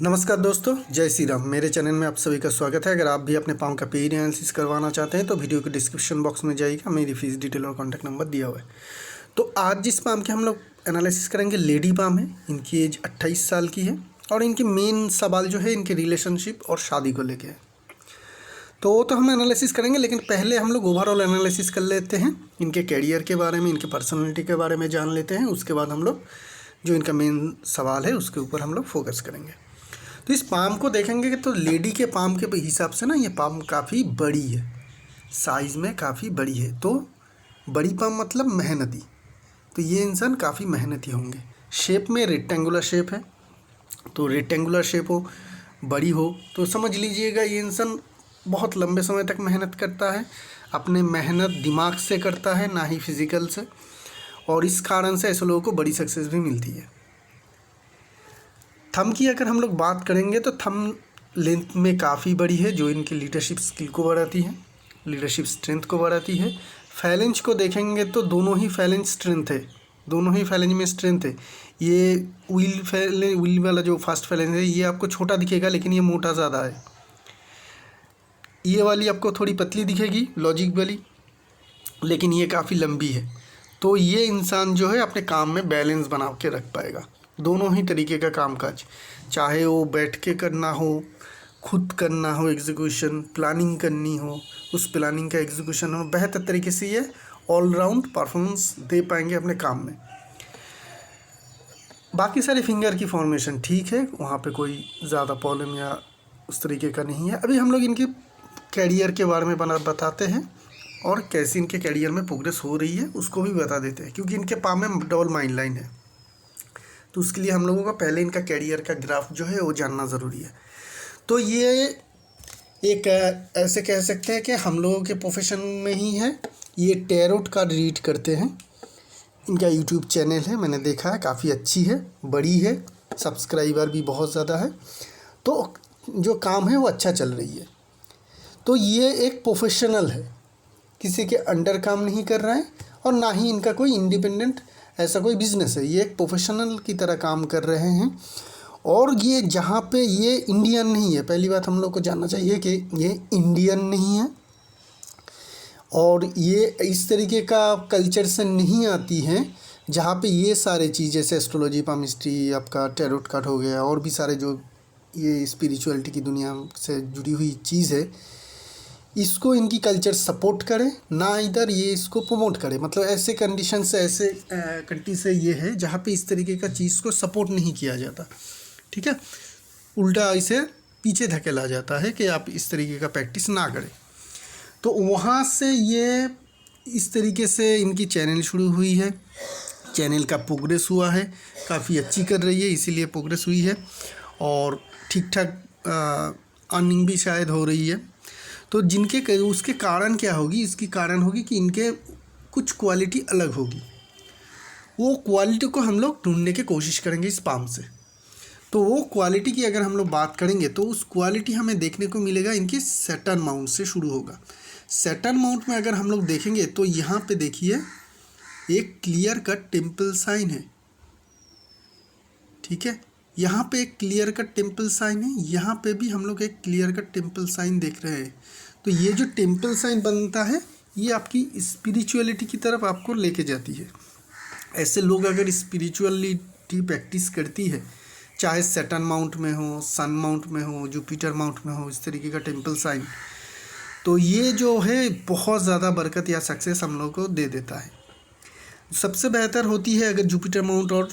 नमस्कार दोस्तों, जय श्री राम। मेरे चैनल में आप सभी का स्वागत है। अगर आप भी अपने पाँव का पेयर एनालिसिस करवाना चाहते हैं तो वीडियो के डिस्क्रिप्शन बॉक्स में जाइएगा, मेरी फीस डिटेल और कॉन्टैक्ट नंबर दिया हुआ है। तो आज जिस पाम के हम लोग एनालिसिस करेंगे, लेडी पाम है। इनकी एज 28 साल की है और इनकी मेन सवाल जो है इनके रिलेशनशिप और शादी को लेके है। तो वो तो हम एनालिसिस करेंगे, लेकिन पहले हम लोग ओवरऑल एनालिसिस कर लेते हैं। इनके कैरियर के बारे में, इनके पर्सनैलिटी के बारे में जान लेते हैं। उसके बाद हम लोग जो इनका मेन सवाल है उसके ऊपर हम लोग फोकस करेंगे। तो इस पाम को देखेंगे तो लेडी के पाम के हिसाब से ना ये पाम काफ़ी बड़ी है, साइज़ में काफ़ी बड़ी है। तो बड़ी पाम मतलब मेहनती, तो ये इंसान काफ़ी मेहनती होंगे। शेप में रेक्टेंगुलर शेप है, तो रेक्टेंगुलर शेप हो, बड़ी हो तो समझ लीजिएगा ये इंसान बहुत लंबे समय तक मेहनत करता है। अपने मेहनत दिमाग से करता है, ना ही फिज़िकल से, और इस कारण से ऐसे लोगों को बड़ी सक्सेस भी मिलती है। थंब की अगर हम लोग बात करेंगे तो थंब लेंथ में काफ़ी बड़ी है, जो इनकी लीडरशिप स्किल को बढ़ाती है, लीडरशिप स्ट्रेंथ को बढ़ाती है। फैलेंज को देखेंगे तो दोनों ही फैलेंज स्ट्रेंथ है, दोनों ही फैलेंज में स्ट्रेंथ है। ये व्हील वाला जो फर्स्ट फैलेंज है ये आपको छोटा दिखेगा, लेकिन ये मोटा ज़्यादा है। ये वाली आपको थोड़ी पतली दिखेगी, लॉजिक वाली, लेकिन ये काफ़ी लंबी है। तो ये इंसान जो है अपने काम में बैलेंस बना के रख पाएगा, दोनों ही तरीके का कामकाज, चाहे वो बैठ के करना हो, खुद करना हो, एग्जीक्यूशन प्लानिंग करनी हो, उस प्लानिंग का एग्जीक्यूशन हो, बेहतर तरीके से ये ऑलराउंड परफॉर्मेंस दे पाएंगे अपने काम में। बाकी सारे फिंगर की फॉर्मेशन ठीक है, वहाँ पे कोई ज़्यादा प्रॉब्लम या उस तरीके का नहीं है। अभी हम लोग इनके कैरियर के बारे में बताते हैं और कैसे इनके कैरियर में प्रोग्रेस हो रही है उसको भी बता देते हैं, क्योंकि इनके पाम में डबल माइंड लाइन है। तो उसके लिए हम लोगों का पहले इनका कैरियर का ग्राफ जो है वो जानना ज़रूरी है। तो ये एक ऐसे कह सकते हैं कि हम लोगों के प्रोफेशन में ही है। ये टैरोट कार्ड रीड करते हैं। इनका यूट्यूब चैनल है, मैंने देखा है, काफ़ी अच्छी है, बड़ी है, सब्सक्राइबर भी बहुत ज़्यादा है। तो जो काम है वो अच्छा चल रही है। तो ये एक प्रोफेशनल है, किसी के अंडर काम नहीं कर रहा है और ना ही इनका कोई इंडिपेंडेंट ऐसा कोई बिजनेस है। ये एक प्रोफेशनल की तरह काम कर रहे हैं। और ये जहाँ पे ये इंडियन नहीं है, पहली बात हम लोग को जानना चाहिए कि ये इंडियन नहीं है और ये इस तरीके का कल्चर से नहीं आती हैं जहाँ पे ये सारे चीज़ जैसे एस्ट्रोलॉजी, पामिस्ट्री, आपका टैरोट कार्ड हो गया और भी सारे जो ये स्पिरिचुअलिटी की दुनिया से जुड़ी हुई चीज़ है, इसको इनकी कल्चर सपोर्ट करे, ना इधर ये इसको प्रमोट करे। मतलब ऐसे कंडीशन से, ऐसे कंट्री से ये है जहाँ पे इस तरीके का चीज़ को सपोर्ट नहीं किया जाता, ठीक है। उल्टा इसे पीछे धकेला जाता है कि आप इस तरीके का प्रैक्टिस ना करें। तो वहाँ से ये इस तरीके से इनकी चैनल शुरू हुई है, चैनल का प्रोग्रेस हुआ है, काफ़ी अच्छी कर रही है, इसीलिए प्रोग्रेस हुई है और ठीक ठाक अर्निंग भी शायद हो रही है। तो जिनके उसके कारण क्या होगी, इसकी कारण होगी कि इनके कुछ क्वालिटी अलग होगी। वो क्वालिटी को हम लोग ढूंढने की कोशिश करेंगे इस पाम से। तो वो क्वालिटी की अगर हम लोग बात करेंगे तो उस क्वालिटी हमें देखने को मिलेगा इनके सैटर्न माउंट से शुरू होगा। सैटर्न माउंट में अगर हम लोग देखेंगे तो यहाँ पे देखिए एक क्लियर कट टेम्पल साइन है, ठीक है। यहाँ पे एक क्लियर कट टेम्पल साइन है, यहाँ पे भी हम लोग एक क्लियर कट टेम्पल साइन देख रहे हैं। तो ये जो टेम्पल साइन बनता है ये आपकी स्पिरिचुअलिटी की तरफ आपको लेके जाती है। ऐसे लोग अगर स्पिरिचुअलिटी प्रैक्टिस करती है, चाहे सैटर्न माउंट में हो, सन माउंट में हो, जुपिटर माउंट में हो, इस तरीके का टेम्पल साइन, तो ये जो है बहुत ज़्यादा बरकत या सक्सेस हम लोग को दे देता है। सबसे बेहतर होती है अगर जुपिटर माउंट और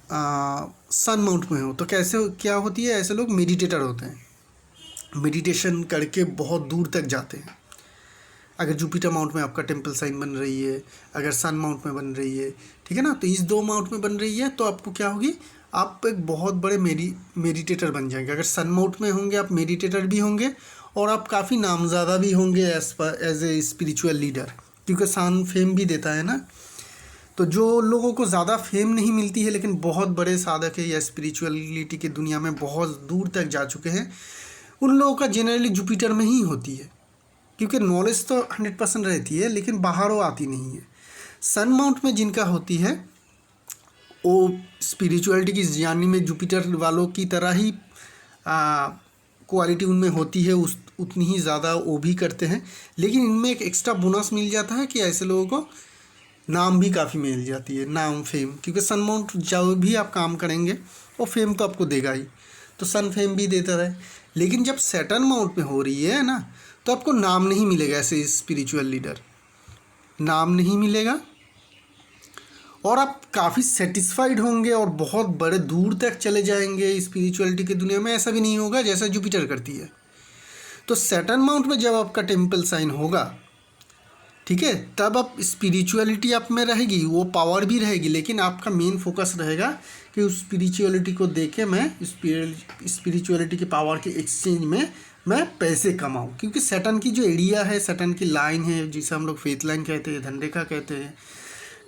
सन माउंट में हो। तो कैसे क्या होती है, ऐसे लोग मेडिटेटर होते हैं, मेडिटेशन करके बहुत दूर तक जाते हैं। अगर जुपिटर माउंट में आपका टेम्पल साइन बन रही है, अगर सन माउंट में बन रही है, ठीक है ना, तो इस दो माउंट में बन रही है तो आपको क्या होगी, आप एक बहुत बड़े मेडिटेटर बन जाएंगे। अगर सन माउंट में होंगे आप मेडिटेटर भी होंगे और आप काफ़ी नामज़्यादा भी होंगे एज ए स्पिरिचुअल लीडर, क्योंकि सन फेम भी देता है ना। तो जो लोगों को ज़्यादा फेम नहीं मिलती है लेकिन बहुत बड़े साधक है या स्पिरिचुअलिटी की दुनिया में बहुत दूर तक जा चुके हैं, उन लोगों का जनरली जुपिटर में ही होती है, क्योंकि नॉलेज तो 100% रहती है लेकिन बाहर वो आती नहीं है। सन माउंट में जिनका होती है वो स्पिरिचुअलिटी की जर्नी में जुपिटर वालों की तरह ही क्वालिटी उनमें होती है उस उतनी ही ज़्यादा वो भी करते हैं, लेकिन इनमें एक एक्स्ट्रा बोनस मिल जाता है कि ऐसे लोगों को नाम भी काफ़ी मिल जाती है, नाम फेम, क्योंकि सन माउंट जो भी आप काम करेंगे वो फेम तो आपको देगा ही, तो सन फेम भी देता रहे। लेकिन जब सैटर्न माउंट में हो रही है ना, तो आपको नाम नहीं मिलेगा, ऐसे स्पिरिचुअल लीडर नाम नहीं मिलेगा, और आप काफ़ी सेटिस्फाइड होंगे और बहुत बड़े दूर तक चले जाएंगे स्पिरिचुअलिटी की दुनिया में। ऐसा भी नहीं होगा जैसा जुपिटर करती है। तो सैटर्न माउंट में जब आपका टेम्पल साइन होगा, ठीक है, तब आप स्पिरिचुअलिटी आप में रहेगी, वो पावर भी रहेगी, लेकिन आपका मेन फोकस रहेगा कि उस स्पिरिचुअलिटी को देके मैं स्पिरिचुअलिटी की पावर के एक्सचेंज में मैं पैसे कमाऊँ। क्योंकि सैटर्न की जो एरिया है, सैटर्न की लाइन है, जिसे हम लोग फेथ लाइन कहते हैं, धन रेखा कहते हैं,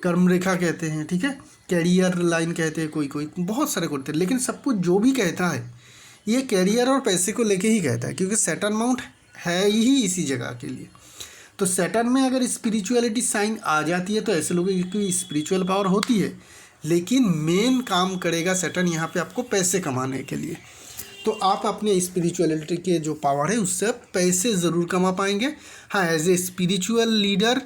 कर्म रेखा कहते हैं, ठीक है, कैरियर लाइन कहते हैं, कोई कोई बहुत सारे करते हैं, लेकिन सब कुछ जो भी कहता है ये कैरियर और पैसे को लेके ही कहता है, क्योंकि सैटर्न माउंट है ही इसी जगह के लिए। तो सैटर्न में अगर स्पिरिचुअलिटी साइन आ जाती है तो ऐसे लोगों की स्पिरिचुअल पावर होती है, लेकिन मेन काम करेगा सैटर्न यहाँ पे आपको पैसे कमाने के लिए। तो आप अपने स्पिरिचुअलिटी के जो पावर है उससे पैसे ज़रूर कमा पाएंगे। हाँ, एज ए स्पिरिचुअल लीडर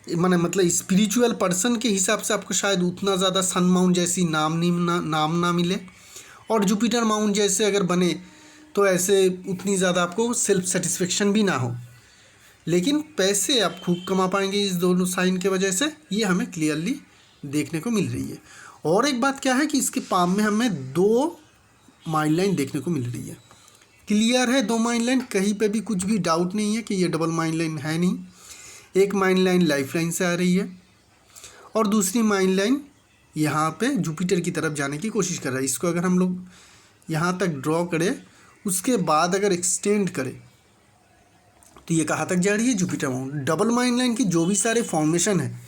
मतलब स्पिरिचुअल पर्सन के हिसाब से आपको शायद उतना ज़्यादा सन माउंट जैसी नाम ना मिले, और जुपिटर माउंट जैसे अगर बने तो ऐसे उतनी ज़्यादा आपको सेल्फ सेटिस्फेक्शन भी ना हो, लेकिन पैसे आप खूब कमा पाएंगे इस दोनों साइन के वजह से, ये हमें क्लियरली देखने को मिल रही है। और एक बात क्या है कि इसके पाम में हमें 2 माइंड लाइन देखने को मिल रही है, क्लियर है 2 माइंड लाइन, कहीं पे भी कुछ भी डाउट नहीं है कि ये डबल माइंड लाइन है नहीं। एक माइंड लाइन लाइफ लाइन से आ रही है और दूसरी माइंड लाइन यहाँ पे जुपिटर की तरफ जाने की कोशिश कर रहा है। इसको अगर हम लोग यहाँ तक ड्रॉ करें, उसके बाद अगर एक्सटेंड करें तो ये कहाँ तक जा रही है, Jupiter mount. Double mind line की जो भी सारे फॉर्मेशन है,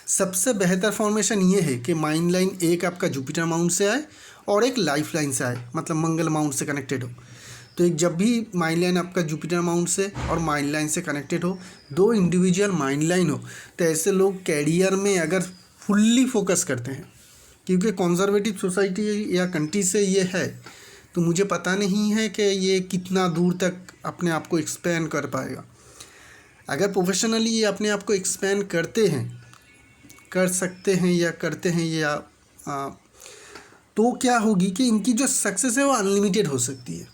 सबसे बेहतर फॉर्मेशन ये है कि माइंड लाइन एक आपका जुपिटर माउंट से आए और एक लाइफ लाइन से आए, मतलब मंगल माउंट से कनेक्टेड हो। तो एक जब भी माइंड लाइन आपका जुपिटर माउंट से और माइंड लाइन से कनेक्टेड हो, 2 इंडिविजुअल माइंड लाइन हो, तो ऐसे लोग कैरियर में अगर फुल्ली फोकस करते हैं, क्योंकि कंजर्वेटिव सोसाइटी या कंट्री से ये है, तो मुझे पता नहीं है कि ये कितना दूर तक अपने आप को एक्सपेंड कर पाएगा। अगर प्रोफेशनली ये अपने आप को एक्सपेंड करते हैं, कर सकते हैं या करते हैं या तो क्या होगी कि इनकी जो सक्सेस है वो अनलिमिटेड हो सकती है,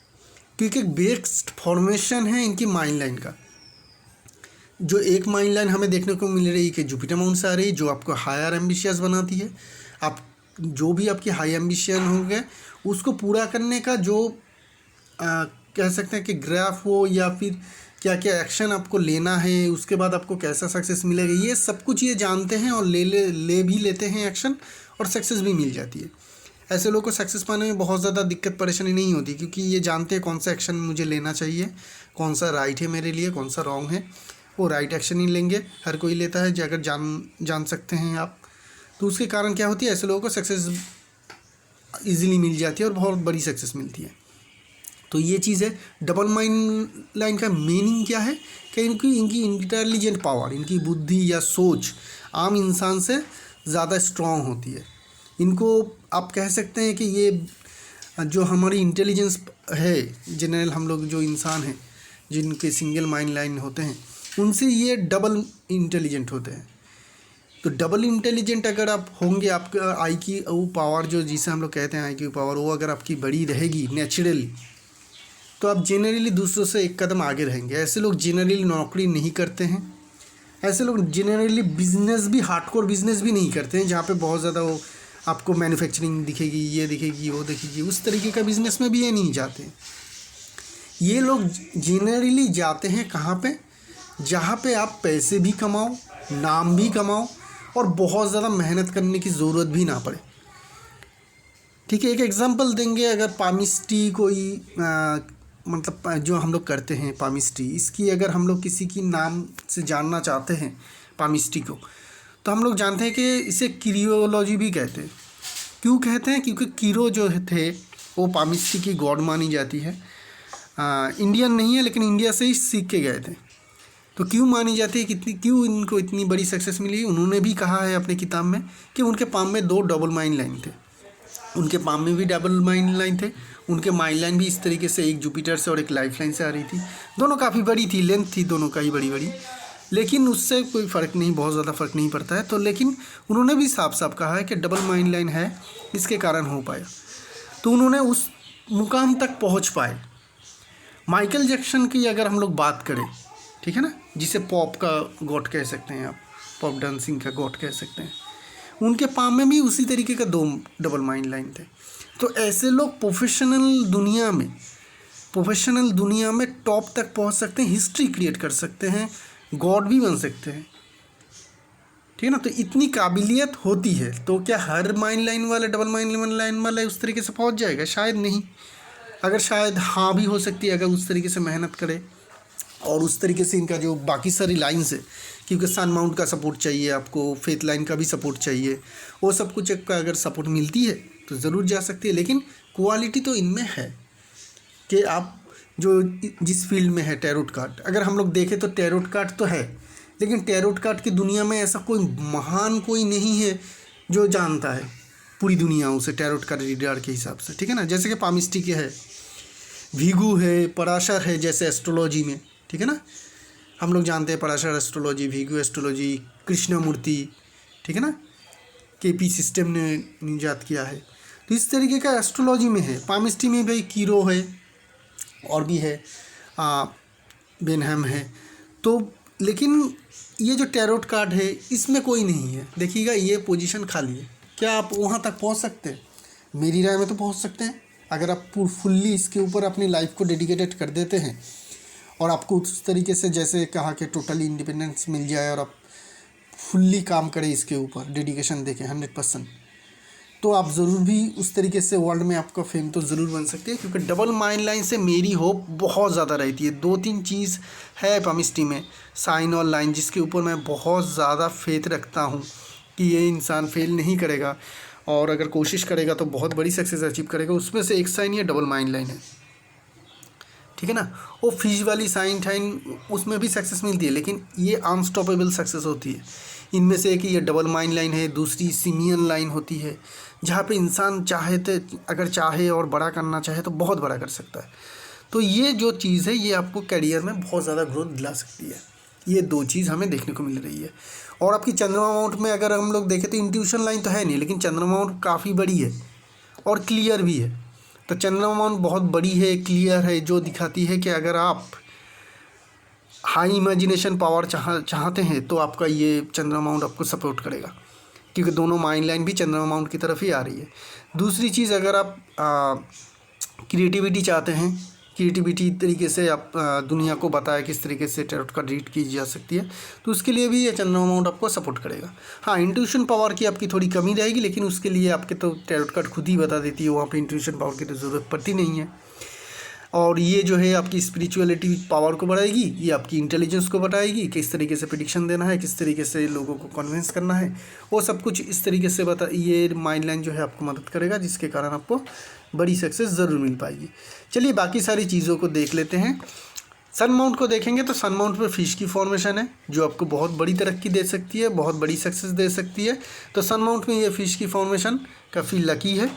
क्योंकि बेस्ड फॉर्मेशन है इनकी माइंड लाइन का। जो एक माइंड लाइन हमें देखने को मिल रही है कि जुपिटर माउंट से आ रही है, जो आपको हायर एम्बिशियस बनाती है। आप जो भी आपकी हाई एम्बिशन होंगे उसको पूरा करने का जो कह सकते हैं कि ग्राफ हो, या फिर क्या क्या एक्शन आपको लेना है, उसके बाद आपको कैसा सक्सेस मिलेगा, ये सब कुछ ये जानते हैं और ले भी लेते हैं एक्शन, और सक्सेस भी मिल जाती है। ऐसे लोगों को सक्सेस पाने में बहुत ज़्यादा दिक्कत परेशानी नहीं होती, क्योंकि ये जानते हैं कौन सा एक्शन मुझे लेना चाहिए, कौन सा राइट है मेरे लिए, कौन सा रॉन्ग है। वो राइट एक्शन ही लेंगे, हर कोई लेता है, अगर जान सकते हैं आप। तो उसके कारण क्या होती है, ऐसे लोगों को सक्सेस ईजिली मिल जाती है और बहुत बड़ी सक्सेस मिलती है। तो ये चीज़ है। डबल माइंड लाइन का मीनिंग क्या है कि इनकी इंटेलिजेंट पावर, इनकी बुद्धि या सोच आम इंसान से ज़्यादा स्ट्रॉन्ग होती है। इनको आप कह सकते हैं कि ये जो हमारी इंटेलिजेंस है, जनरल हम लोग जो इंसान हैं जिनके सिंगल माइंड लाइन होते हैं, उनसे ये डबल इंटेलिजेंट होते हैं। तो डबल इंटेलिजेंट अगर आप होंगे, आपका आई की वो पावर जो जिसे हम लोग कहते हैं आई की पावर, वो अगर आपकी बड़ी रहेगी नेचुरली, तो आप जनरली दूसरों से एक कदम आगे रहेंगे। ऐसे लोग जनरली नौकरी नहीं करते हैं, ऐसे लोग जनरली बिजनेस भी, हार्डकोर बिजनेस भी नहीं करते हैं, जहाँ पे बहुत ज़्यादा वो आपको मैन्युफैक्चरिंग दिखेगी, ये दिखेगी, वो दिखेगी, उस तरीके का बिजनेस में भी ये नहीं जाते। ये लोग जनरली जाते हैं कहाँ पे, जहाँ पे आप पैसे भी कमाओ, नाम भी कमाओ और बहुत ज़्यादा मेहनत करने की ज़रूरत भी ना पड़े। ठीक है, एक एग्जांपल देंगे। अगर पामिस्ट्री कोई मतलब जो हम लोग करते हैं पामिस्ट्री, इसकी अगर हम लोग किसी की नाम से जानना चाहते हैं पामिस्ट्री को, तो हम लोग जानते हैं कि इसे किरियोलॉजी भी कहते हैं। क्यों कहते हैं? क्योंकि कीरो जो थे वो पामिस्ट्री की गॉड मानी जाती है। इंडियन नहीं है, लेकिन इंडिया से ही सीख के गए थे। तो क्यों मानी जाती है, क्यों इनको इतनी बड़ी सक्सेस मिली? उन्होंने भी कहा है अपनी किताब में कि उनके पाम में 2 डबल माइंड लाइन थे। उनके पाम में भी डबल माइन लाइन थे। उनके माइन लाइन भी इस तरीके से एक जुपिटर से और एक लाइफ लाइन से आ रही थी। दोनों काफ़ी बड़ी थी, लेंथ थी दोनों का ही बड़ी बड़ी, लेकिन उससे कोई फ़र्क नहीं, बहुत ज़्यादा फ़र्क नहीं पड़ता है। तो लेकिन उन्होंने भी साफ साफ कहा है कि डबल माइन लाइन है, इसके कारण हो पाया। तो उन्होंने उस मुकाम तक पहुंच पाए। माइकल जैक्सन की अगर हम लोग बात करें, ठीक है ना, जिसे पॉप का गॉड कह सकते हैं आप, पॉप डांसिंग का गॉड कह सकते हैं, उनके पाम में भी उसी तरीके का 2 डबल माइन लाइन थे। तो ऐसे लोग प्रोफेशनल दुनिया में टॉप तक पहुंच सकते हैं, हिस्ट्री क्रिएट कर सकते हैं, गॉड भी बन सकते हैं, ठीक है ना। तो इतनी काबिलियत होती है। तो क्या हर माइन लाइन वाला डबल माइन लाइन वाला उस तरीके से पहुंच जाएगा? शायद नहीं। अगर शायद हाँ भी हो सकती है, अगर उस तरीके से मेहनत करे और उस तरीके से इनका जो बाकी सारी लाइन्स है, क्योंकि सन माउंट का सपोर्ट चाहिए आपको, फेथ लाइन का भी सपोर्ट चाहिए, वो सब कुछ का अगर सपोर्ट मिलती है तो ज़रूर जा सकती है। लेकिन क्वालिटी तो इनमें है कि आप जो जिस फील्ड में है, टैरोट कार्ड अगर हम लोग देखें तो टैरोट कार्ड तो है, लेकिन टैरोट कार्ड की दुनिया में ऐसा कोई महान कोई नहीं है जो जानता है पूरी दुनिया उसे टैरोट कार्ड रीडर के हिसाब से, ठीक है ना। जैसे कि पामिस्टी के है, भीगू है, पराशर है, जैसे एस्ट्रोलॉजी में, ठीक है ना, हम लोग जानते हैं पराशर एस्ट्रोलॉजी, भीगू एस्ट्रोलॉजी, कृष्णमूर्ति, ठीक है ना, केपी सिस्टम ने निजात किया है। तो इस तरीके का एस्ट्रोलॉजी में है। पामिस्टी में भाई कीरो है और भी है, बेनहम है। तो लेकिन ये जो टैरोट कार्ड है इसमें कोई नहीं है। देखिएगा ये पोजीशन खाली है। क्या आप वहाँ तक पहुँच सकते हैं? मेरी राय में तो पहुँच सकते हैं, अगर आप फुल्ली इसके ऊपर अपनी लाइफ को डेडिकेटेड कर देते हैं और आपको उस तरीके से जैसे कहा कि टोटली इंडिपेंडेंस मिल जाए और आप फुल्ली काम करें इसके ऊपर, डेडिकेशन देखें 100%, तो आप ज़रूर भी उस तरीके से वर्ल्ड में आपका फेम तो ज़रूर बन सकती है। क्योंकि डबल माइन लाइन से मेरी होप बहुत ज़्यादा रहती है। 2-3 चीज़ है पामिस्टी में, साइन और लाइन, जिसके ऊपर मैं बहुत ज़्यादा फेथ रखता हूँ कि ये इंसान फेल नहीं करेगा और अगर कोशिश करेगा तो बहुत बड़ी सक्सेस अचीव करेगा। उसमें से एक साइन ये डबल माइन लाइन है, ठीक है ना। वो फिश वाली साइन टाइन उसमें भी सक्सेस मिलती है, लेकिन ये अनस्टॉपेबल सक्सेस होती है। इनमें से एक ये डबल माइन लाइन है, दूसरी सिमियन लाइन होती है, जहाँ पे इंसान चाहे तो अगर चाहे और बड़ा करना चाहे तो बहुत बड़ा कर सकता है। तो ये जो चीज़ है ये आपको करियर में बहुत ज़्यादा ग्रोथ दिला सकती है। ये 2 चीज़ हमें देखने को मिल रही है। और आपकी चंद्रमा माउंट में अगर हम लोग देखें तो इंट्यूशन लाइन तो है नहीं, लेकिन चंद्रमा माउंट काफ़ी बड़ी है और क्लियर भी है। तो चंद्रमा माउंट बहुत बड़ी है, क्लियर है, जो दिखाती है कि अगर आप हाई इमेजिनेशन पावर चाहते हैं तो आपका ये चंद्रमा माउंट आपको सपोर्ट करेगा, क्योंकि दोनों माइन लाइन भी चंद्रमा माउंट की तरफ ही आ रही है। दूसरी चीज़, अगर आप क्रिएटिविटी चाहते हैं, क्रिएटिविटी तरीके से आप दुनिया को बताए किस तरीके से टैरोट कार्ड रीड की जा सकती है, तो उसके लिए भी ये चंद्रमा माउंट आपको सपोर्ट करेगा। हाँ, इंट्यूशन पावर की आपकी थोड़ी कमी रहेगी, लेकिन उसके लिए आपके तो टैरोट कार्ड खुद ही बता देती है, वहाँ पे इंट्यूशन पावर की तो ज़रूरत पड़ती नहीं है। और ये जो है आपकी स्पिरिचुअलिटी पावर को बढ़ाएगी, ये आपकी इंटेलिजेंस को बढ़ाएगी, किस तरीके से प्रेडिक्शन देना है, किस तरीके से लोगों को कन्विंस करना है, वो सब कुछ इस तरीके से ये माइंड लाइन जो है आपको मदद करेगा, जिसके कारण आपको बड़ी सक्सेस ज़रूर मिल पाएगी। चलिए बाकी सारी चीज़ों को देख लेते हैं। सन माउंट को देखेंगे तो सन माउंट पर फिश की फॉर्मेशन है, जो आपको बहुत बड़ी तरक्की दे सकती है, बहुत बड़ी सक्सेस दे सकती है। तो सन माउंट में ये फिश की फॉर्मेशन काफ़ी लकी है।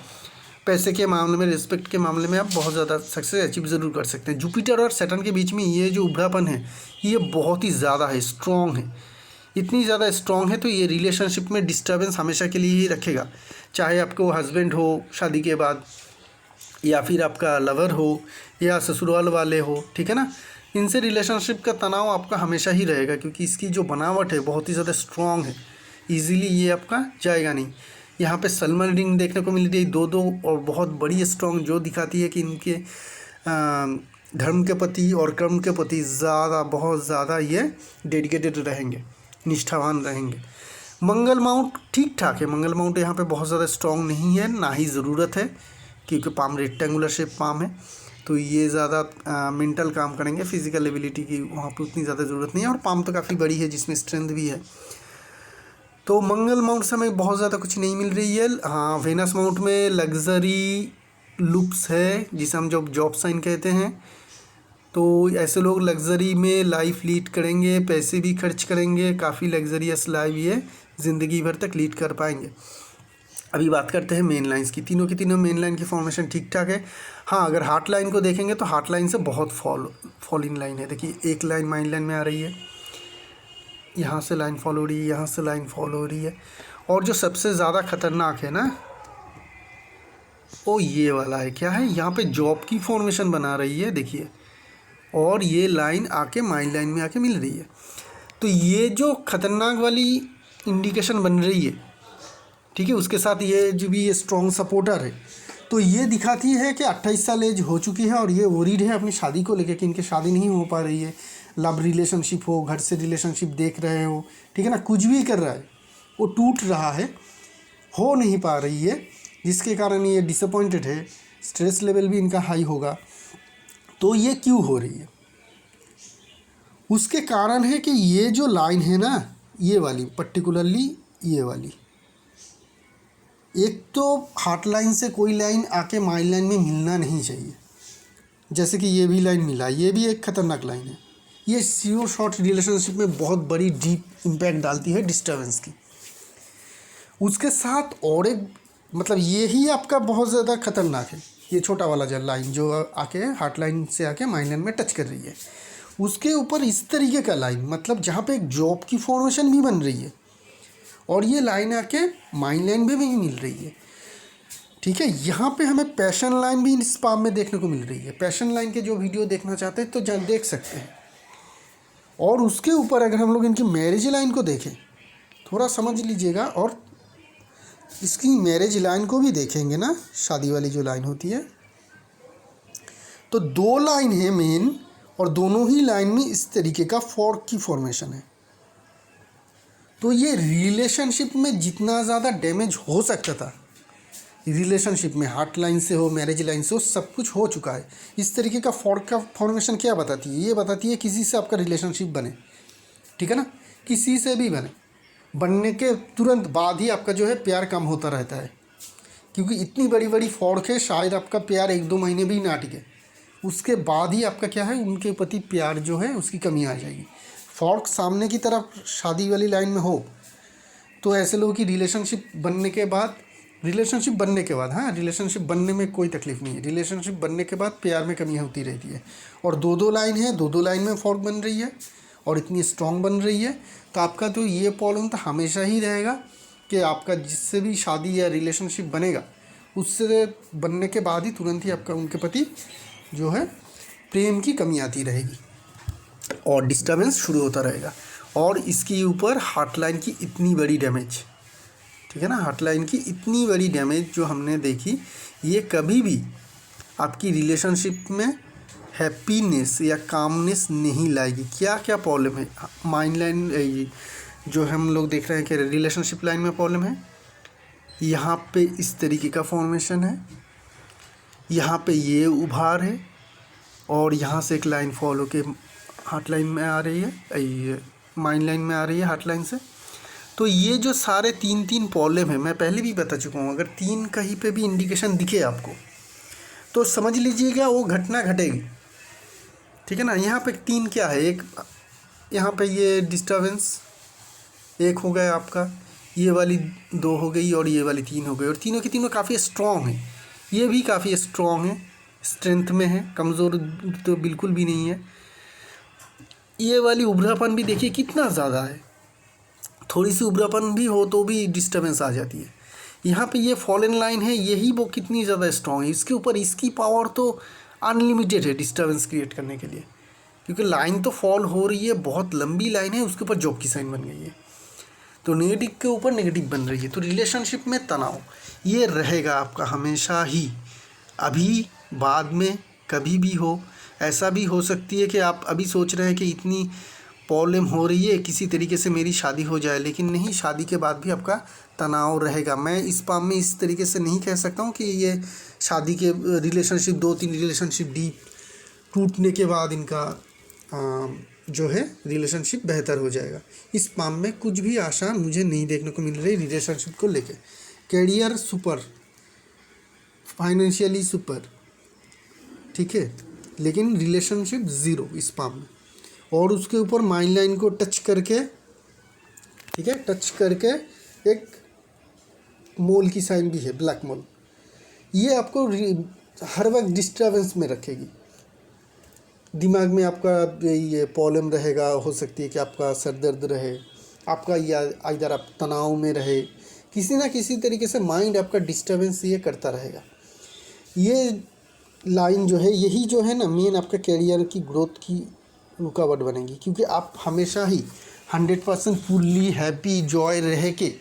पैसे के मामले में, रिस्पेक्ट के मामले में आप बहुत ज़्यादा सक्सेस अचीव ज़रूर कर सकते हैं। जुपिटर और सैटर्न के बीच में ये जो उभरापन है ये बहुत ही ज़्यादा है, स्ट्रॉन्ग है, इतनी ज़्यादा स्ट्रॉन्ग है। तो ये रिलेशनशिप में डिस्टर्बेंस हमेशा के लिए ही रखेगा, चाहे आपको हस्बैंड हो शादी के बाद, या फिर आपका लवर हो, या ससुराल वाले हो, ठीक है ना। इनसे रिलेशनशिप का तनाव आपका हमेशा ही रहेगा, क्योंकि इसकी जो बनावट है बहुत ही ज़्यादा स्ट्रॉन्ग है, ईजीली ये आपका जाएगा नहीं। यहाँ पे सलमान रिंग देखने को मिल रही है 2-2 और बहुत बड़ी स्ट्रॉन्ग, जो दिखाती है कि इनके धर्म के प्रति और कर्म के प्रति बहुत ज़्यादा ये डेडिकेटेड रहेंगे, निष्ठावान रहेंगे। मंगल माउंट ठीक ठाक है, मंगल माउंट यहाँ पे बहुत ज़्यादा स्ट्रॉन्ग नहीं है, ना ही ज़रूरत है, क्योंकि पाम रेक्टेंगुलर शेप पाम है, तो ये ज़्यादा मेंटल काम करेंगे, फिजिकल एबिलिटी की वहाँ पे उतनी ज़्यादा ज़रूरत नहीं है। और पाम तो काफ़ी बड़ी है जिसमें स्ट्रेंथ भी है। तो मंगल माउंट से हमें बहुत ज़्यादा कुछ नहीं मिल रही है। हाँ, वेनस माउंट में लग्जरी लुक्स है, जिसे हम जॉब साइन कहते हैं। तो ऐसे लोग लग्जरी में लाइफ लीड करेंगे, पैसे भी खर्च करेंगे, काफ़ी लग्जरियस लाइफ ये ज़िंदगी भर तक लीड कर पाएंगे। अभी बात करते हैं मेन लाइंस की। तीनों की तीनों मेन लाइन की फॉर्मेशन ठीक ठाक है। हाँ, अगर हार्ट लाइन को देखेंगे तो हार्ट लाइन से बहुत फॉल इन लाइन है। देखिए एक लाइन माइन लाइन में आ रही है, यहाँ से लाइन फॉल हो रही है, यहाँ से लाइन फॉल हो रही है, और जो सबसे ज़्यादा खतरनाक है ना वो ये वाला है। क्या है, यहाँ पे जॉब की फॉर्मेशन बना रही है देखिए, और ये लाइन आके माइन लाइन में आके मिल रही है। तो ये जो खतरनाक वाली इंडिकेशन बन रही है, ठीक है, उसके साथ ये जो भी ये स्ट्रॉन्ग सपोर्टर है, तो ये दिखाती है कि 28 साल एज हो चुकी है और ये वरीड है अपनी शादी को लेकर कि इनकी शादी नहीं हो पा रही है। लव रिलेशनशिप हो, घर से रिलेशनशिप देख रहे हो, ठीक है ना, कुछ भी कर रहा है वो टूट रहा है, हो नहीं पा रही है, जिसके कारण ये डिसअपॉइंटेड है, स्ट्रेस लेवल भी इनका हाई होगा। तो ये क्यों हो रही है, उसके कारण है कि ये जो लाइन है ना, ये वाली पर्टिकुलरली ये वाली, एक तो हार्ट लाइन से कोई लाइन आके माइल लाइन में मिलना नहीं चाहिए। जैसे कि ये भी लाइन मिला, ये भी एक खतरनाक लाइन है। ये सीओ शॉर्ट रिलेशनशिप में बहुत बड़ी डीप इम्पैक्ट डालती है डिस्टर्बेंस की। उसके साथ और एक मतलब ये ही आपका बहुत ज़्यादा खतरनाक है, ये छोटा वाला जो लाइन जो आके हार्ट लाइन से आके माइल लाइन में टच कर रही है, उसके ऊपर इस तरीके का लाइन, मतलब जहाँ पे एक जॉब की फॉर्मेशन भी बन रही है और ये लाइन आके माइन लाइन में भी मिल रही है, ठीक है। यहाँ पे हमें पैशन लाइन भी इस पाम में देखने को मिल रही है। पैशन लाइन के जो वीडियो देखना चाहते हैं तो देख सकते हैं। और उसके ऊपर अगर हम लोग इनकी मैरिज लाइन को देखें, थोड़ा समझ लीजिएगा, और इसकी मैरिज लाइन को भी देखेंगे ना, शादी वाली जो लाइन होती है, तो दो लाइन है मेन, और दोनों ही लाइन में इस तरीके का फॉर्क की फॉर्मेशन है। तो ये रिलेशनशिप में जितना ज़्यादा डैमेज हो सकता था, रिलेशनशिप में हार्ट लाइन से हो, मैरिज लाइन से हो, सब कुछ हो चुका है। इस तरीके का फॉर्क का फॉर्मेशन क्या बताती है, ये बताती है किसी से आपका रिलेशनशिप बने, ठीक है ना, किसी से भी बने, बनने के तुरंत बाद ही आपका जो है प्यार कम होता रहता है, क्योंकि इतनी बड़ी बड़ी फॉर्क है, शायद आपका प्यार 1-2 महीने भी ना टिके, उसके बाद ही आपका क्या है, उनके प्रति प्यार जो है उसकी कमी आ जाएगी। फॉर्क सामने की तरफ शादी वाली लाइन में हो तो ऐसे लोगों की रिलेशनशिप बनने के बाद हाँ, रिलेशनशिप बनने में कोई तकलीफ़ नहीं है, रिलेशनशिप बनने के बाद प्यार में कमी होती रहती है। और दो लाइन है, दो लाइन में फॉर्क बन रही है और इतनी स्ट्रॉन्ग बन रही है, तो आपका तो ये प्रॉब्लम तो हमेशा ही रहेगा कि आपका जिससे भी शादी या रिलेशनशिप बनेगा, उससे बनने के बाद ही तुरंत ही आपका उनके प्रति जो है प्रेम की कमी आती रहेगी और डिस्टर्बेंस शुरू होता रहेगा। और इसके ऊपर हार्ट लाइन की इतनी बड़ी डैमेज, ठीक है ना, हार्ट लाइन की इतनी बड़ी डैमेज जो हमने देखी, ये कभी भी आपकी रिलेशनशिप में हैप्पीनेस या कामनेस नहीं लाएगी। क्या क्या प्रॉब्लम है माइंड लाइन, जो हम लोग देख रहे हैं कि रिलेशनशिप लाइन में प्रॉब्लम है, यहाँ पे इस तरीके का फॉर्मेशन है, यहाँ पे ये उभार है, और यहाँ से एक लाइन फॉलो के हार्ट लाइन में आ रही है, ये माइंड लाइन में आ रही है हार्ट लाइन से। तो ये जो सारे तीन प्रॉब्लम है, मैं पहले भी बता चुका हूँ, अगर 3 कहीं पे भी इंडिकेशन दिखे आपको तो समझ लीजिएगा वो घटना घटेगी, ठीक है ना। यहाँ पे 3 क्या है, एक यहाँ पे ये डिस्टर्बेंस एक हो गया आपका, ये वाली 2 हो गई और ये वाली 3 हो गई, और तीनों की तीनों काफ़ी स्ट्रॉन्ग है। ये भी काफ़ी स्ट्रॉन्ग है, स्ट्रेंथ में है, कमज़ोर तो बिल्कुल भी नहीं है। ये वाली उभरापन भी देखिए कितना ज़्यादा है, थोड़ी सी उभरापन भी हो तो भी डिस्टर्बेंस आ जाती है। यहाँ पे ये फॉलन लाइन है, यही वो कितनी ज़्यादा स्ट्रॉन्ग है, इसके ऊपर इसकी पावर तो अनलिमिटेड है डिस्टर्बेंस क्रिएट करने के लिए, क्योंकि लाइन तो फॉल हो रही है, बहुत लंबी लाइन है, उसके ऊपर जॉब की साइन बन गई है, तो नेगेटिव के ऊपर नेगेटिव बन रही है। तो रिलेशनशिप में तनाव ये रहेगा आपका हमेशा ही, अभी बाद में कभी भी हो। ऐसा भी हो सकती है कि आप अभी सोच रहे हैं कि इतनी प्रॉब्लम हो रही है, किसी तरीके से मेरी शादी हो जाए, लेकिन नहीं, शादी के बाद भी आपका तनाव रहेगा। मैं इस पाम में इस तरीके से नहीं कह सकता हूँ कि ये शादी के रिलेशनशिप 2-3 रिलेशनशिप डीप टूटने के बाद इनका जो है रिलेशनशिप बेहतर हो जाएगा। इस पाम में कुछ भी आशा मुझे नहीं देखने को मिल रही रिलेशनशिप को लेके। कैरियर सुपर, फाइनेंशियली सुपर, ठीक है, लेकिन रिलेशनशिप ज़ीरो इस पाम में। और उसके ऊपर माइंड लाइन को टच करके, ठीक है, टच करके एक मोल की साइन भी है, ब्लैक मोल। ये आपको हर वक्त डिस्टर्बेंस में रखेगी। दिमाग में आपका ये प्रॉब्लम रहेगा, हो सकती है कि आपका सर दर्द रहे, आपका या इधर आप तनाव में रहे, किसी ना किसी तरीके से माइंड आपका डिस्टर्बेंस ये करता रहेगा। ये लाइन जो है, यही जो है ना मेन आपका कैरियर की ग्रोथ की रुकावट बनेगी, क्योंकि आप हमेशा ही 100% फुल्ली हैप्पी जॉय रह के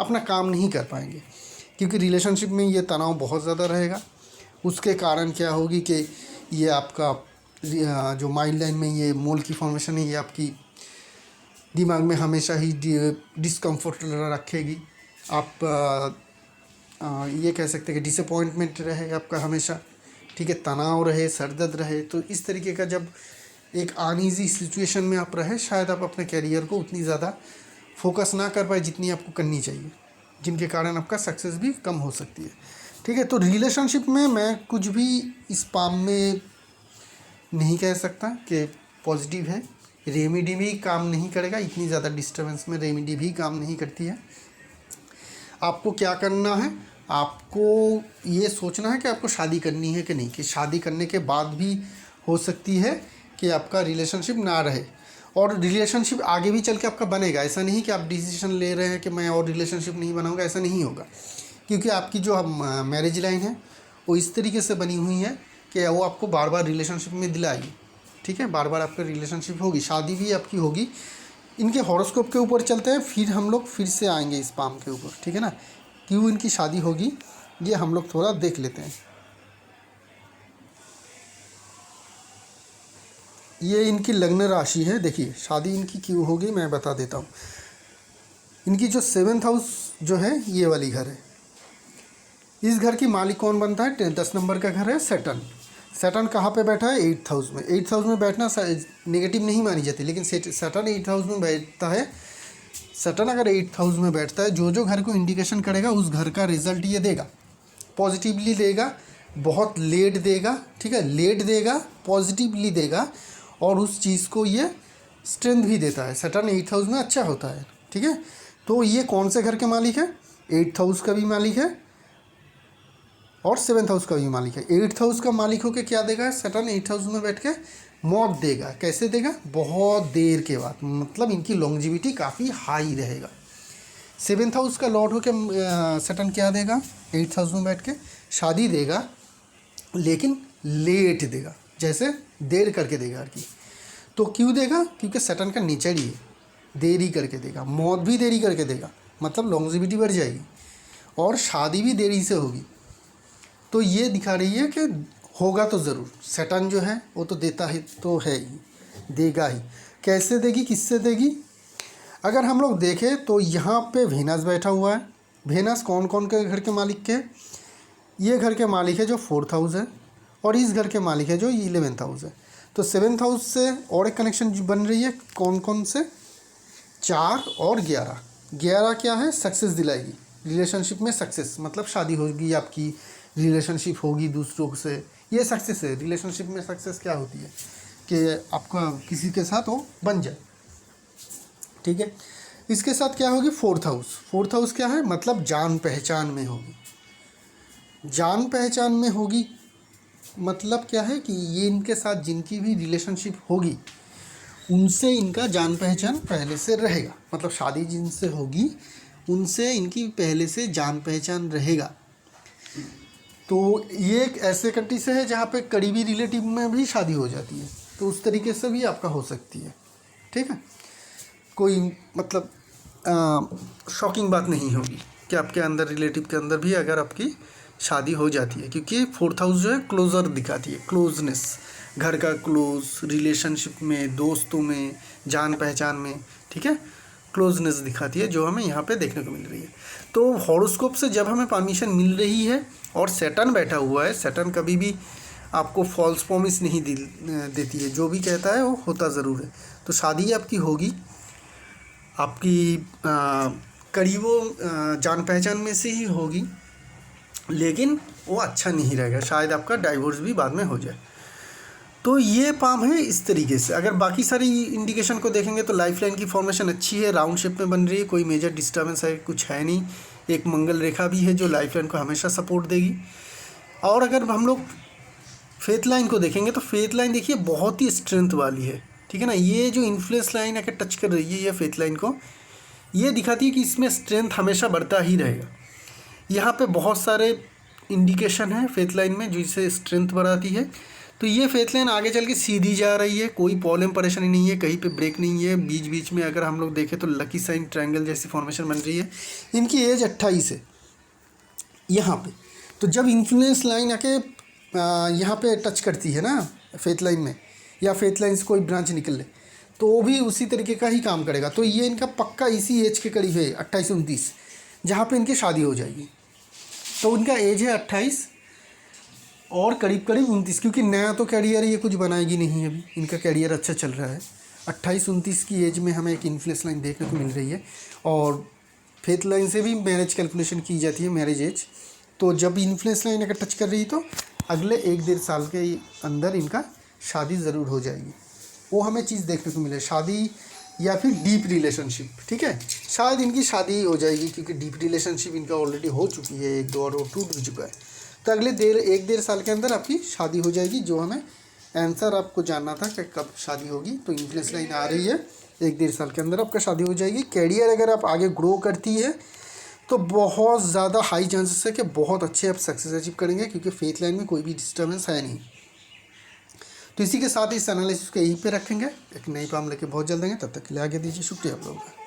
अपना काम नहीं कर पाएंगे, क्योंकि रिलेशनशिप में ये तनाव बहुत ज़्यादा रहेगा। उसके कारण क्या होगी कि ये आपका जो माइंड लाइन में ये मोल की फॉर्मेशन है, ये आपकी दिमाग में हमेशा ही डिस्कम्फर्ट रखेगी। आप ये कह सकते हैं कि डिसअपॉइंटमेंट रहे आपका हमेशा, ठीक है, तनाव रहे, सर दर्द रहे। तो इस तरीके का जब एक अनईजी सिचुएशन में आप रहे, शायद आप अपने कैरियर को उतनी ज़्यादा फोकस ना कर पाए जितनी आपको करनी चाहिए, जिनके कारण आपका सक्सेस भी कम हो सकती है, ठीक है। तो रिलेशनशिप में मैं कुछ भी इस पाम में नहीं कह सकता कि पॉजिटिव है। रेमेडी भी काम नहीं करेगा, इतनी ज़्यादा डिस्टर्बेंस में रेमेडी भी काम नहीं करती है। आपको क्या करना है, आपको ये सोचना है कि आपको शादी करनी है कि नहीं, कि शादी करने के बाद भी हो सकती है कि आपका रिलेशनशिप ना रहे, और रिलेशनशिप आगे भी चल के आपका बनेगा। ऐसा नहीं कि आप डिसीजन ले रहे हैं कि मैं और रिलेशनशिप नहीं बनाऊंगा, ऐसा नहीं होगा, क्योंकि आपकी जो मैरिज लाइन है वो इस तरीके से बनी हुई है कि वो आपको बार बार रिलेशनशिप में दिलाएगी, ठीक है। बार बार आपका रिलेशनशिप होगी, शादी भी आपकी होगी। इनके हॉरोस्कोप के ऊपर चलते हैं, फिर हम लोग फिर से आएंगे इस पाम के ऊपर, ठीक है ना। क्यों इनकी शादी होगी ये हम लोग थोड़ा देख लेते हैं। ये इनकी लग्न राशि है, देखिए शादी इनकी क्यों होगी मैं बता देता हूँ। इनकी जो 7th हाउस जो है ये वाली घर है, इस घर की मालिक कौन बनता है, 10 नंबर का घर है सैटर्न। सैटर्न कहाँ पे बैठा है, 8th हाउस में। 8th हाउस में बैठना नेगेटिव नहीं मानी जाती, लेकिन सैटर्न 8th हाउस में बैठता है। सैटर्न अगर 8th हाउस में बैठता है, जो जो घर को इंडिकेशन करेगा उस घर का रिजल्ट ये देगा, पॉजिटिवली देगा, बहुत लेट देगा, ठीक है, लेट देगा, पॉजिटिवली देगा, और उस चीज़ को ये स्ट्रेंथ भी देता है। सैटर्न 8th हाउस में अच्छा होता है, ठीक है। तो ये कौन से घर के मालिक है, 8th हाउस का भी मालिक है और 7th हाउस का भी मालिक है। 8th हाउस का मालिक होकर क्या देगा, सैटर्न 8th हाउस में बैठ के मौत देगा। कैसे देगा, बहुत देर के बाद, मतलब इनकी लॉन्जिविटी काफ़ी हाई रहेगा। 7th हाउस का लॉर्ड होकर सैटर्न क्या देगा, 8th हाउस में बैठ के शादी देगा, लेकिन लेट देगा, जैसे देर करके देगा की। तो क्यों देगा, क्योंकि सैटर्न का नेचर ही है, देरी करके देगा। मौत भी देरी करके देगा, मतलब लॉन्जिविटी बढ़ जाएगी, और शादी भी देरी से होगी। तो ये दिखा रही है कि होगा तो ज़रूर। सैटर्न जो है वो तो देता है, तो है ही, देगा ही। कैसे देगी, किससे देगी, अगर हम लोग देखें तो यहाँ पे वेनस बैठा हुआ है। वेनस कौन कौन के घर के मालिक के, ये घर के मालिक है जो 4th हाउस है, और इस घर के मालिक है जो 11th हाउस है। तो 7th हाउस से और एक कनेक्शन बन रही है, कौन कौन से, 4 और 11। 11 क्या है, सक्सेस दिलाएगी, रिलेशनशिप में सक्सेस, मतलब शादी होगी आपकी, रिलेशनशिप होगी दूसरों से, ये सक्सेस है। रिलेशनशिप में सक्सेस क्या होती है कि आपका किसी के साथ वो बन जाए, ठीक है। इसके साथ क्या होगी, 4th हाउस। 4th हाउस क्या है, मतलब जान पहचान में होगी। जान पहचान में होगी मतलब क्या है कि ये इनके साथ जिनकी भी रिलेशनशिप होगी उनसे इनका जान पहचान पहले से रहेगा, मतलब शादी जिनसे होगी उनसे इनकी पहले से जान पहचान रहेगा। तो ये एक ऐसे कंट्री से है जहाँ पे करीबी रिलेटिव में भी शादी हो जाती है, तो उस तरीके से भी आपका हो सकती है, ठीक है। कोई मतलब शॉकिंग बात नहीं होगी कि आपके अंदर रिलेटिव के अंदर भी अगर आपकी शादी हो जाती है, क्योंकि 4th हाउस जो है क्लोजर दिखाती है, क्लोजनेस, घर का क्लोज, रिलेशनशिप में, दोस्तों में, जान पहचान में, ठीक है, क्लोजनेस दिखाती है, जो हमें यहाँ पे देखने को मिल रही है। तो हॉरोस्कोप से जब हमें परमिशन मिल रही है और सैटर्न बैठा हुआ है, सैटर्न कभी भी आपको फॉल्स प्रॉमिस नहीं देती है, जो भी कहता है वो होता ज़रूर है। तो शादी आपकी होगी, आपकी करीबों जान पहचान में से ही होगी, लेकिन वो अच्छा नहीं रहेगा, शायद आपका डाइवोर्स भी बाद में हो जाए। तो ये पाम है इस तरीके से। अगर बाकी सारी इंडिकेशन को देखेंगे तो लाइफ लाइन की फॉर्मेशन अच्छी है, राउंड शेप में बन रही है, कोई मेजर डिस्टर्बेंस है कुछ है नहीं, एक मंगल रेखा भी है जो लाइफ लाइन को हमेशा सपोर्ट देगी। और अगर हम लोग फेथ लाइन को देखेंगे तो फेथ लाइन देखिए बहुत ही स्ट्रेंथ वाली है, ठीक है ना। ये जो इन्फ्लुएंस लाइन आकर टच कर रही है ये फेथ लाइन को, ये दिखाती है कि इसमें स्ट्रेंथ हमेशा बढ़ता ही रहेगा। यहाँ पे बहुत सारे इंडिकेशन है फेथ लाइन में जो इसे स्ट्रेंथ बढ़ाती है। तो ये फेथ लाइन आगे चल के सीधी जा रही है, कोई प्रॉब्लम परेशानी नहीं है, कहीं पे ब्रेक नहीं है। बीच बीच में अगर हम लोग देखें तो लकी साइन ट्रायंगल जैसी फॉर्मेशन बन रही है। इनकी एज 28 है यहाँ पे। तो जब इन्फ्लुएंस लाइन आके यहाँ पे टच करती है ना फेथ लाइन में, या फेथ लाइन से कोई ब्रांच निकल ले, तो वो भी उसी तरीके का ही काम करेगा। तो ये इनका पक्का इसी एज के करीब है 28-29, जहाँ पे इनकी शादी हो जाएगी। तो इनका एज है 28 और करीब करीब 29, क्योंकि नया तो कैरियर ये कुछ बनाएगी नहीं, अभी इनका कैरियर अच्छा चल रहा है। 28-29 की एज में हमें एक इन्फ्लुएंस लाइन देखने को मिल रही है। और फेथ लाइन से भी मैरिज कैलकुलेशन की जाती है, मैरिज एज। तो जब इन्फ्लुएंस लाइन अगर टच कर रही तो अगले 1-1.5 साल के अंदर इनका शादी ज़रूर हो जाएगी। वो हमें चीज़ देखने को मिले, शादी या फिर डीप रिलेशनशिप, ठीक है। शायद इनकी शादी हो जाएगी क्योंकि डीप रिलेशनशिप इनका ऑलरेडी हो चुकी है, 1-2 और वो टूट भी चुका है। तो अगले 1-1.5 साल के अंदर आपकी शादी हो जाएगी। जो हमें आंसर आपको जानना था कि कब शादी होगी, तो इन्फ्लुएंस लाइन आ रही है 1-1.5 साल के अंदर आपका शादी हो जाएगी। कैरियर अगर आप आगे ग्रो करती है तो बहुत ज़्यादा हाई चांसेस है कि बहुत अच्छे आप सक्सेस अचीव करेंगे, क्योंकि फेथ लाइन में कोई भी डिस्टर्बेंस है नहीं। तो इसी के साथ इस एनालिसिस को यहीं पे रखेंगे। एक नई काम लेके बहुत जल्द आएंगे, तब तक के लिए आगे दीजिए। शुक्रिया आप लोगों का।